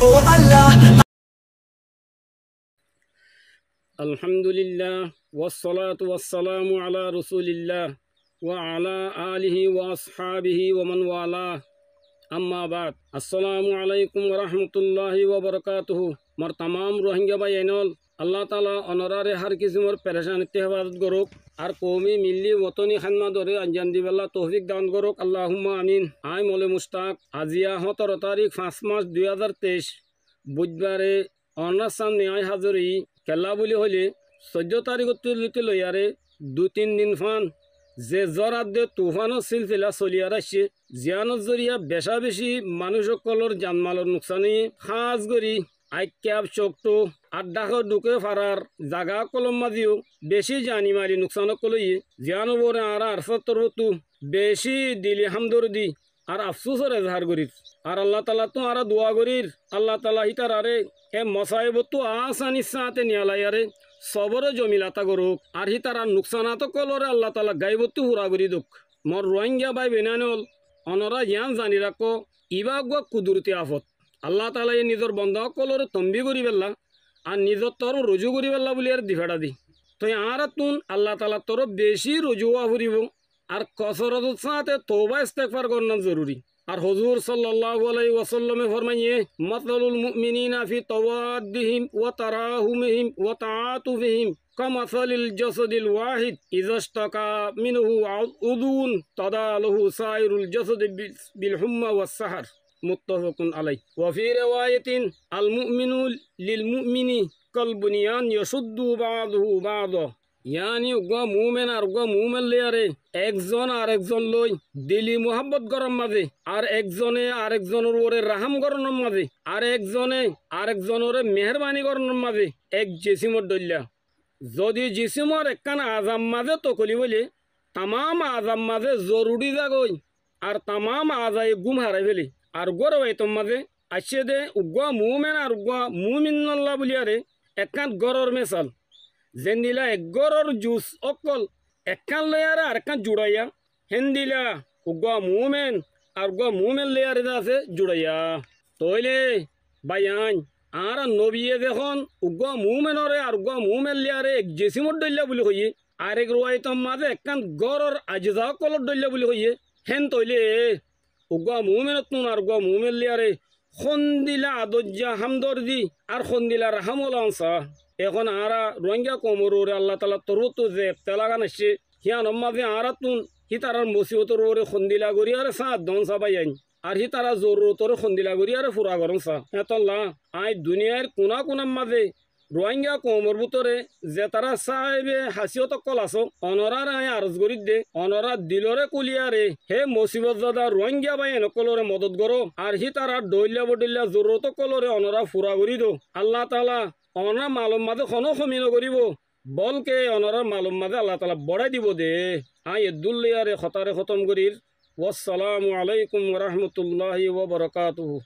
Oh Allah. আলহামদুলিল্লাহ ওয়াসসালাতু ওয়াসসালামু আলা রাসূলিল্লাহ ওয়া আলা আলিহি ওয়া আসহাবিহি ওয়া মান ওয়ালা আম্মা বাদ। আসসালামু আলাইকুম ওয়া রাহমাতুল্লাহি ওয়া বারাকাতুহু। মার तमाम রোহিঙ্গা ভাই এনল আল্লাহ তাআলা অনরারে হর কিসমর পেরেশানিতে হেফাজত করুক আর কওমি মিল্লি ওতনি খাদমত ধরে আঞ্জাম দিবেল্লা তৌফিক দান করুক, আল্লাহুম্মা আমিন। আই মলে মুশতাক আজিয়া 17 তারিখ 5 মার্চ 2023 বুধবারে অনার সামনে আই হাজরি কেলা বলি হলে 14 তারিখ লইয়ারে 2-3 দিন ফান যে জ্বর আদে তুফানো সিলসিলা চলিয়ার আসছে জিয়ানোর জরিয়া বেশা বেশি মানুষ সকলের জানমালর নোকসানি খাজ করি আইক্যাব চকটো আড্ডাখ ঢুকে ফারার জাগা কলম মাজিও বেশি জানি মারি নোকসান কলই জিয়ানো বরে আর আরফতর হতু বেশি দিলি হামদর্দি আর আফসোসের এজহার করির আর আল্লাহ তালা তো আর দোয়া করির আল্লাহ তালা হিতার আরে এ মশাইব তো আসানি সাথে নিয়ালাই আরে সবরে জমিলাতা করুক আর হি তারা নুকসানাত কলরে আল্লাহ তালা গাইবত্তু হুরা করি দুঃখ মর রোহিঙ্গা বাই বেনানল অনরা ইয়ান জানি রাখো ইবা গুয়া কুদরতি আফত আল্লাহ তালা এ নিজের বন্ধ কলরে তম্বি করি পেল্লা আর নিজের তর রুজু করি পেল্লা বলি আর দিফেড়া দি তো আর তুন আল্লাহ তালা তোর বেশি রুজুয়া ফুরিব আর কসরত সাথে তওবা ইস্তেগফার করনা জরুরি। আর হুজুর সাল্লাল্লাহু আলাইহি ওয়াসাল্লামে ফরমাইয়ে মাসালুল মুমিনিনা ফি তাওয়াদ্দিহিম ওয়া তারাহুমিহিম ওয়া তাআতুফিহিম কামাসালিল জাসাদিল ওয়াহিদ ইযা ইশতাকা মিনহু উযুন তাদালহু সাইরুল জাসাদ বিল হুম্মা ওয়াস সাহার মুত্তাফাকুন আলাইহি ওয়া ফি রিওয়ায়াতিন আল মুমিনু লিল মুমিনি কাল বুনিয়ান ইয়াশুদ্দু বাযুহু বাযা ইয়ানি উগা মুমেন আর উগা মুমেন লেয়ারে একজন আর একজন লই দিলি মোহাব্বত গরম মাঝে আর একজনে আরেকজনের ওরে রাহাম গরমের মাঝে আর একজনে আরেকজনের মেহরবানি গরমের মাঝে এক জিসিমর দলিয়া যদি জিসিমর একখান আজাম মাঝে তকলি বলে তামাম আজাম মাঝে জরুরি জাগই আর তামাম আজাই গুম হারাই ফেলে আর গরো তোর মাঝে আসছে দে উগা মুমেন আর উগা মুমিনাল্লাহ বলিয়ারে একখান গরর মেসাল যেন দিলা একগরর জুস অকল একখান লেয়ারে আর একখান জুড়াইয়া হেন দিলা উগা মুমেন আর উগা মুমেন লেয়ারে আছে জুড়াইয়া তইলে বাইয়ান আর নবিয়ে দেখুন উগা মুমেনরে আর উগা মুমেন লেয়ারে এক জেসিমর দলিয়া বলি কইয়ে আর এক রুয়াইতম মাঝে একখান গরর আজজা কলর দলিয়া বলি কইয়ে হেন তইলে উগা মুমেনত তুন আর উগা মুমেন লেয়ারে খন্দিলা আদজ্জা হামদর্দি আর খন্দিলা রাহামল আনসা এখন আরা রোহিঙ্গা কোমরে আল্লাহ তালা তরুত যে তেলাগান আসছে হিয়ান মাঝে আরা তুন হি তারার মুসিবতর ওরে খন্দিলা গড়ি আরে সাত দন সাবাই আইন আর হি তারা জরুরতর খন্দিলা গড়ি আরে ফুরা গরম সা এতল্লা আই দুনিয়ার কোনা কোনার মাঝে রোহিঙ্গা কোমর ভিতরে যে তারা সাহেবে হাসিয়ত কল আছো অনরার আই আরজ গড়ি দে অনরা দিলরে কুলিয়ারে হে মুসিবত দাদা রোহিঙ্গা বাই এনকলরে মদত করো আর হি তারা ডইলা বডিল্লা জরুরত কলরে অনরা ফুরা গড়ি দো আল্লাহ তালা অনরা মালুম মাঝে কোনো কমি নকরিব বলকে অনরার মালুম মাঝে আল্লাহ তালা বড়াই দিব দে আই এদুল্লিয়ারে খতারে খতম করির ওয়াসসালামু আলাইকুম ওয়া রাহমাতুল্লাহি ওয়া বারাকাতুহু।